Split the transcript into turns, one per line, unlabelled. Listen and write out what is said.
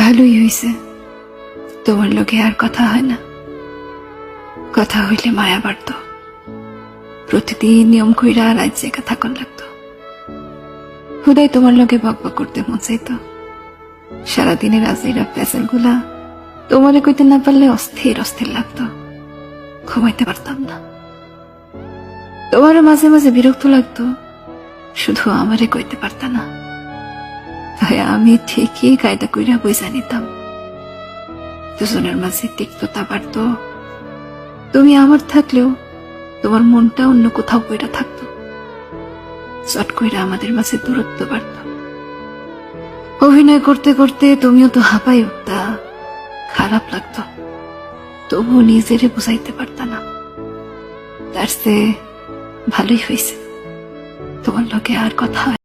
ভালোই হয়েছে, তোমার লোকে আর কথা হয় না। কথা হইলে মায়া বাড়ত, প্রতিদিন নিয়ম কইরা রাত জেগা থাকন লাগতো। হুদাই তোমার লোকে বকবক করতে মন চাইতো। সারাদিনের আজেরা প্যাসেল গুলা তোমারে কইতে না পারলে অস্থির অস্থির লাগতো, ঘুমাইতে পারতাম না। তোমারও মাঝে মাঝে বিরক্ত লাগতো, শুধু আমারে কইতে পারতা না। তাই আমি ঠিকই কায়দা কইরা বুঝা নিতাম। দুজনের মাঝে তিক্ততা বাড়ত। তুমি আমার থাকলেও তোমার মনটা অন্য কোথাও কইরা থাকতো। চট কইরা আমাদের মাঝে দূরত্ব বাড়ত। অভিনয় করতে করতে তুমিও তো হাঁপাই উঠতা, খারাপ লাগতো, তবুও নিজেরে বুঝাইতে পারতা না। তার চেয়ে ভালোই হয়েছে, তোমার লোকে আর কথা হয়